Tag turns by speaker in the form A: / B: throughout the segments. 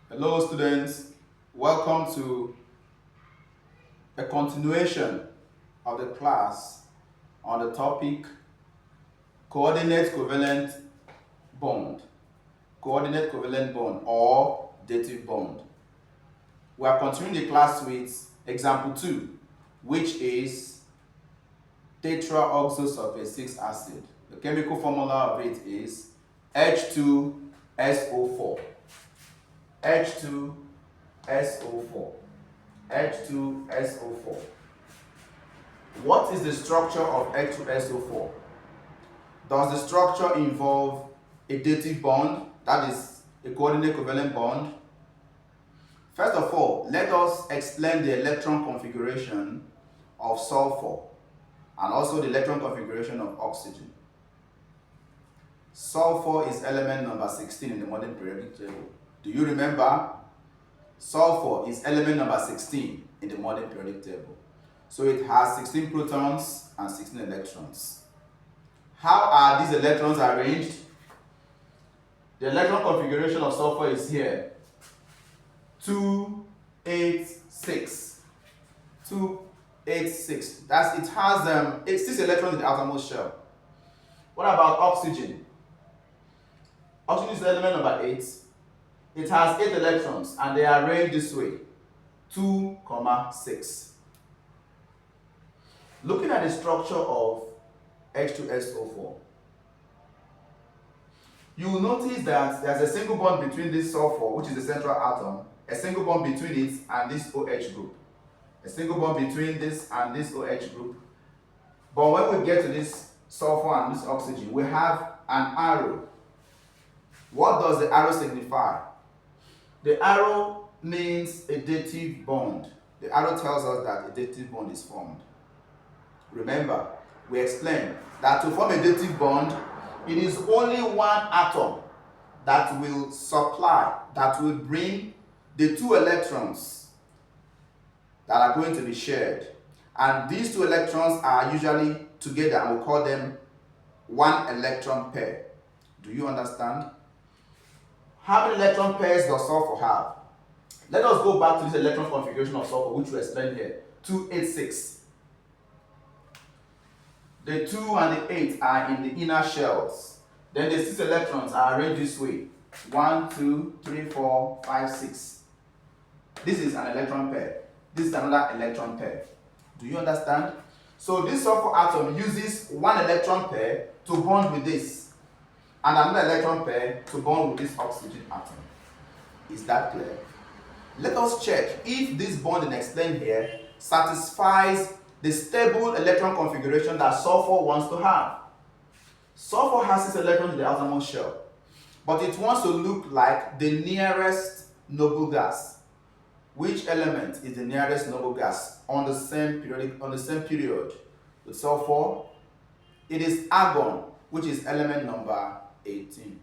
A: Hello students, welcome to a continuation of the class on the topic coordinate covalent bond, or dative bond. We are continuing the class with example 2, which is tetraoxosulfate 6 acid. The chemical formula of it is H2SO4. H2SO4. H2SO4. What is the structure of H2SO4? Does the structure involve a dative bond, that is a coordinate covalent bond? First of all, let us explain the electron configuration of sulfur and also the electron configuration of oxygen. Sulfur is element number 16 in the modern periodic table. Do you remember? Sulfur is element number 16 in the modern periodic table. So it has 16 protons and 16 electrons. How are these electrons arranged? The electron configuration of sulfur is here. 2, 8, 6. 2, 8, 6. It has 6 electrons in the outermost shell. What about oxygen? Oxygen is element number 8. It has 8 electrons and they are arranged this way. 2, 6. Looking at the structure of H2SO4, you will notice that there's a single bond between this sulfur, which is the central atom, a single bond between it and this OH group, a single bond between this and this OH group. But when we get to this sulfur and this oxygen, we have an arrow. What does the arrow signify? The arrow means a dative bond. The arrow tells us that a dative bond is formed. Remember, we explained that to form a dative bond, it is only one atom that will bring the 2 electrons that are going to be shared. And these 2 electrons are usually together and we call them 1 electron pair. Do you understand? How many electron pairs does sulfur have? Let us go back to this electron configuration of sulfur, which we explained here. 2, 8, 6. The 2 and the 8 are in the inner shells. Then the 6 electrons are arranged this way. 1, 2, 3, 4, 5, 6. This is an electron pair. This is another electron pair. Do you understand? So this sulfur atom uses 1 electron pair to bond with this, and another electron pair to bond with this oxygen atom. Is that clear? Let us check if this bonding explained here satisfies the stable electron configuration that sulfur wants to have. Sulfur has 6 electrons in the outermost shell, but it wants to look like the nearest noble gas. Which element is the nearest noble gas on the same period with sulfur? It is argon, which is element number 18.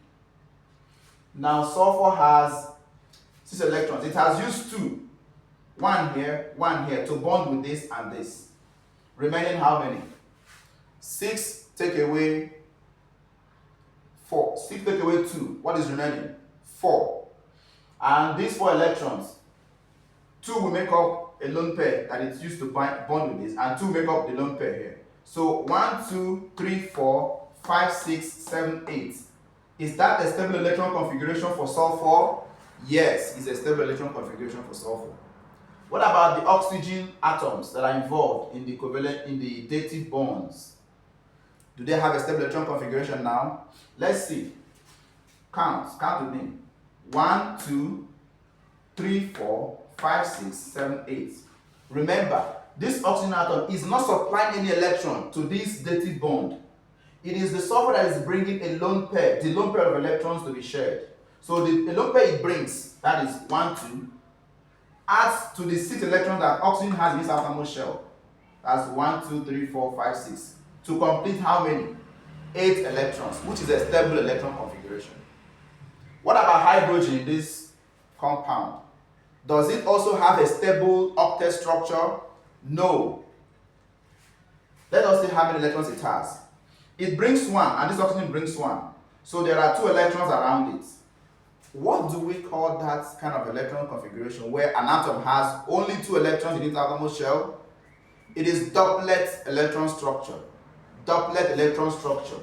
A: Now sulfur has 6 electrons. It has used 2, 1 here, 1 here, to bond with this and this. Remaining how many? 6 take away 4. 6 take away 2. What is remaining? 4. And these 4 electrons, 2 will make up a lone pair that is used to bond with this, and 2 make up the lone pair here. So 1, 2, 3, 4, 5, 6, 7, 8. Is that a stable electron configuration for sulfur? Yes, it's a stable electron configuration for sulfur. What about the oxygen atoms that are involved in the dative bonds? Do they have a stable electron configuration now? Let's see. Count with me. 1, 2, 3, 4, 5, 6, 7, 8. Remember, this oxygen atom is not supplying any electron to this dative bond. It is the sulfur that is bringing a lone pair, the lone pair of electrons to be shared. So the lone pair it brings, that is 1, 2, adds to the 6 electrons that oxygen has in its outermost shell. That's 1, 2, 3, 4, 5, 6. To complete how many? 8 electrons, which is a stable electron configuration. What about hydrogen in this compound? Does it also have a stable octet structure? No. Let us see how many electrons it has. It brings 1, and this oxygen brings 1. So there are 2 electrons around it. What do we call that kind of electron configuration where an atom has only 2 electrons in its outermost shell? It is doublet electron structure. Doublet electron structure.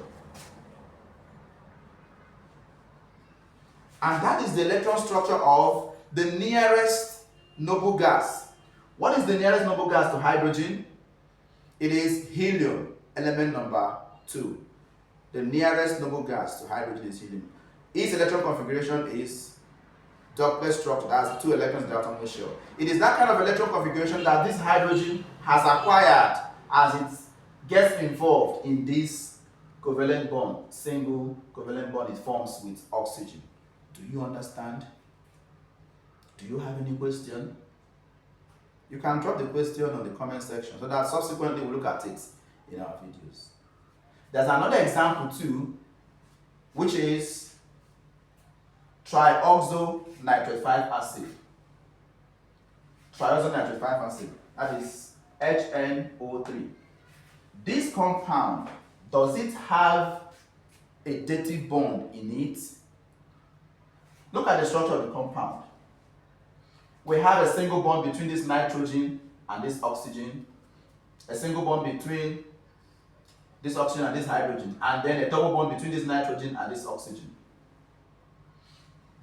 A: And that is the electron structure of the nearest noble gas. What is the nearest noble gas to hydrogen? It is helium, element number 2. The nearest noble gas to hydrogen is helium. Its electron configuration is doublet structure, that's 2 electrons in the outermost shell. It is that kind of electron configuration that this hydrogen has acquired as it gets involved in this covalent bond, single covalent bond it forms with oxygen. Do you understand? Do you have any question? You can drop the question on the comment section so that subsequently we'll look at it in our videos. There's another example too, which is trioxonitrate 5 acid. Trioxonitrate 5 acid, that is HNO3. This compound, does it have a dative bond in it? Look at the structure of the compound. We have a single bond between this nitrogen and this oxygen, a single bond between this oxygen and this hydrogen, and then a double bond between this nitrogen and this oxygen.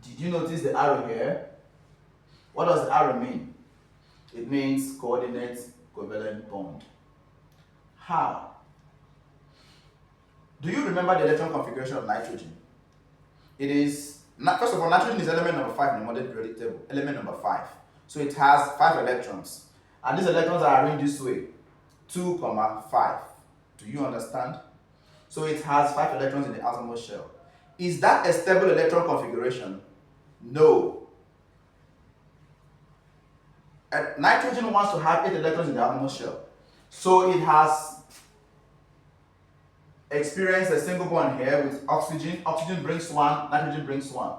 A: Did you notice the arrow here? What does the arrow mean? It means coordinate covalent bond. How? Do you remember the electron configuration of nitrogen? It is, first of all, nitrogen is element number 5 in the modern periodic table, element number 5. So it has 5 electrons. And these electrons are arranged this way, 2, 5. Do you understand? So it has 5 electrons in the outermost shell. Is that a stable electron configuration? No. Nitrogen wants to have 8 electrons in the outermost shell. So it has experienced a single bond here with oxygen. Oxygen brings 1, nitrogen brings 1.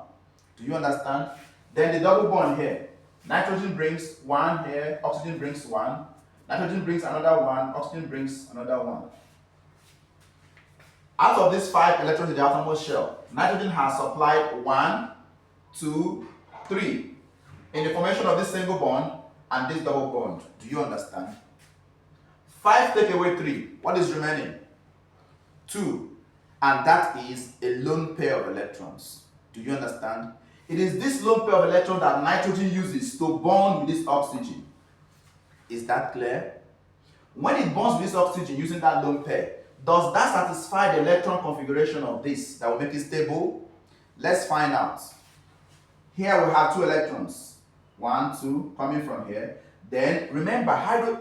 A: Do you understand? Then the double bond here. Nitrogen brings 1 here, oxygen brings 1. Nitrogen brings another 1, oxygen brings another 1. Out of these 5 electrons in the outermost shell, nitrogen has supplied 1, 2, 3 in the formation of this single bond and this double bond. Do you understand? 5 take away 3. What is remaining? 2. And that is a lone pair of electrons. Do you understand? It is this lone pair of electrons that nitrogen uses to bond with this oxygen. Is that clear? When it bonds with this oxygen using that lone pair, does that satisfy the electron configuration of this that will make it stable? Let's find out. Here we have 2 electrons. 1, 2 coming from here. Then remember,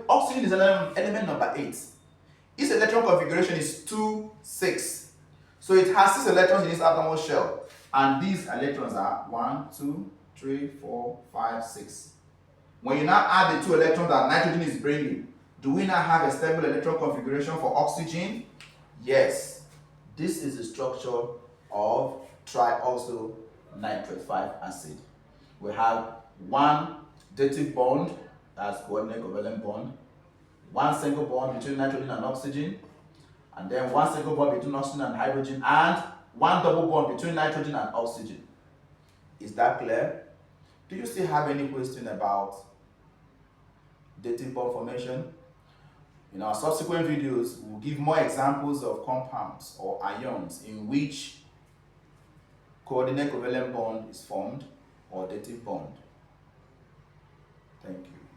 A: oxygen is element number 8. Its electron configuration is 2, 6. So it has 6 electrons in its outermost shell. And these electrons are 1, 2, 3, 4, 5, 6. When you now add the 2 electrons that nitrogen is bringing, do we now have a stable electron configuration for oxygen? Yes. This is the structure of trioxonitrate 5 acid. We have 1 dative bond, that's coordinate covalent bond, 1 single bond between nitrogen and oxygen, and then 1 single bond between oxygen and hydrogen, and 1 double bond between nitrogen and oxygen. Is that clear? Do you still have any question about dative bond formation? In our subsequent videos, we'll give more examples of compounds or ions in which coordinate covalent bond is formed or dative bond. Thank you.